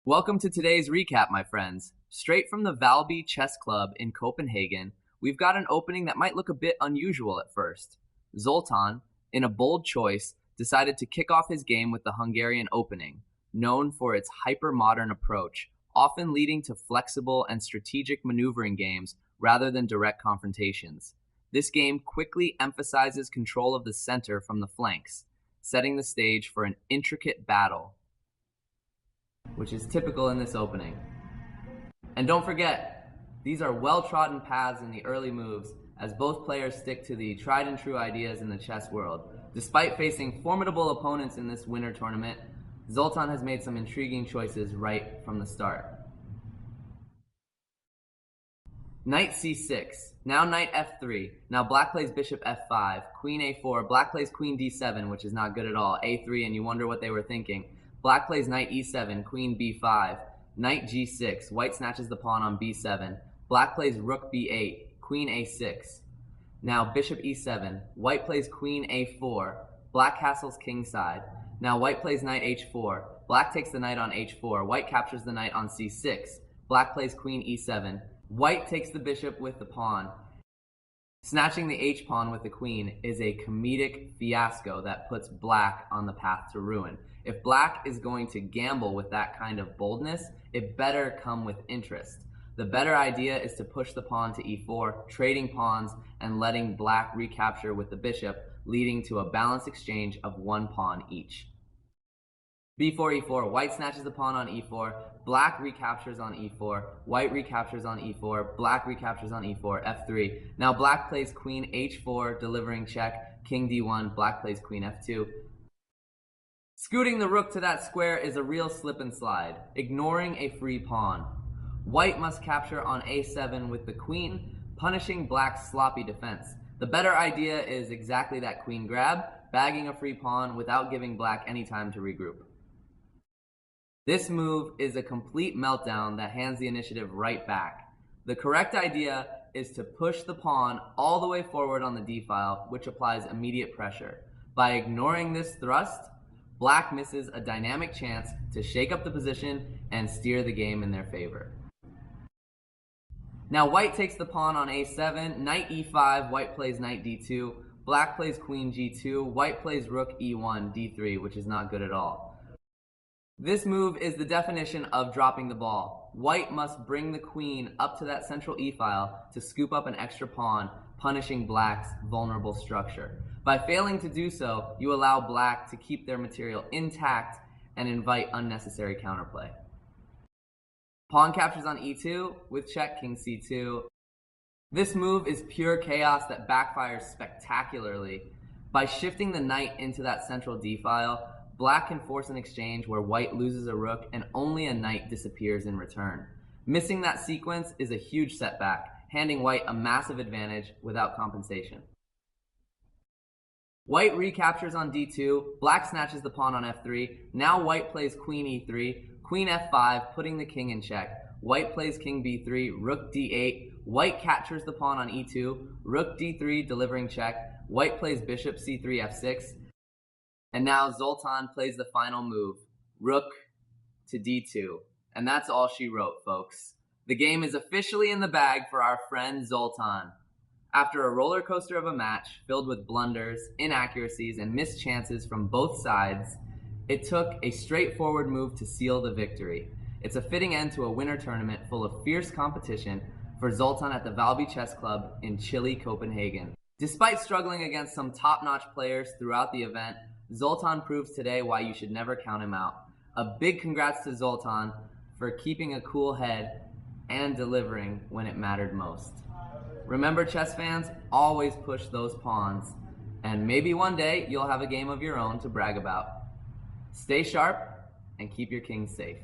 Welcome to today's recap, my friends. Straight from the Valby Chess Club in Copenhagen, we've got an opening that might look a bit unusual at first. Zoltan, in a bold choice, decided to kick off his game with the Hungarian opening, known for its hyper-modern approach, often leading to flexible and strategic maneuvering games rather than direct confrontations. This game quickly emphasizes control of the center from the flanks, setting the stage for an intricate battle, which is typical in this opening. And don't forget, these are well-trodden paths in the early moves, as both players stick to the tried and true ideas in the chess world. Despite facing formidable opponents in this winter tournament, Zoltan has made some intriguing choices right from the start. Knight c6, now knight f3, now black plays bishop f5, queen a4, black plays queen d7, which is not good at all, a3, and you wonder what they were thinking. Black plays knight e7, queen b5, knight g6, white snatches the pawn on b7, black plays rook b8, queen a6. Now bishop e7, white plays queen a4, black castles kingside. Now white plays knight h4, black takes the knight on h4, white captures the knight on c6, black plays queen e7, white takes the bishop with the pawn. Snatching the h-pawn with the queen is a comedic fiasco that puts black on the path to ruin. If black is going to gamble with that kind of boldness, it better come with interest. The better idea is to push the pawn to e4, trading pawns and letting black recapture with the bishop, leading to a balanced exchange of one pawn each. b4 e4, white snatches the pawn on e4, black recaptures on e4, white recaptures on e4, black recaptures on e4, f3. Now black plays queen h4, delivering check, king d1, black plays queen f2. Scooting the rook to that square is a real slip and slide, ignoring a free pawn. White must capture on a7 with the queen, punishing black's sloppy defense. The better idea is exactly that queen grab, bagging a free pawn without giving black any time to regroup. This move is a complete meltdown that hands the initiative right back. The correct idea is to push the pawn all the way forward on the d-file, which applies immediate pressure. By ignoring this thrust, black misses a dynamic chance to shake up the position and steer the game in their favor. Now white takes the pawn on a7, knight e5, white plays knight d2, black plays queen g2, white plays rook e1, d3, which is not good at all. This move is the definition of dropping the ball. White must bring the queen up to that central e-file to scoop up an extra pawn, punishing black's vulnerable structure. By failing to do so, you allow black to keep their material intact and invite unnecessary counterplay. Pawn captures on e2 with check, king c2. This move is pure chaos that backfires spectacularly. By shifting the knight into that central d-file, black can force an exchange where white loses a rook and only a knight disappears in return. Missing that sequence is a huge setback, handing white a massive advantage without compensation. White recaptures on d2, black snatches the pawn on f3, now white plays queen e3, queen f5, putting the king in check. White plays king b3, rook d8, white captures the pawn on e2, rook d3, delivering check, white plays bishop c3 f6, and now Zoltan plays the final move, rook to d2. And that's all she wrote, folks. The game is officially in the bag for our friend Zoltan. After a roller coaster of a match filled with blunders, inaccuracies, and missed chances from both sides, it took a straightforward move to seal the victory. It's a fitting end to a winter tournament full of fierce competition for Zoltan at the Valby Chess Club in chilly Copenhagen. Despite struggling against some top-notch players throughout the event, Zoltan proves today why you should never count him out. A big congrats to Zoltan for keeping a cool head and delivering when it mattered most. Remember, chess fans, always push those pawns, and maybe one day you'll have a game of your own to brag about. Stay sharp and keep your king safe.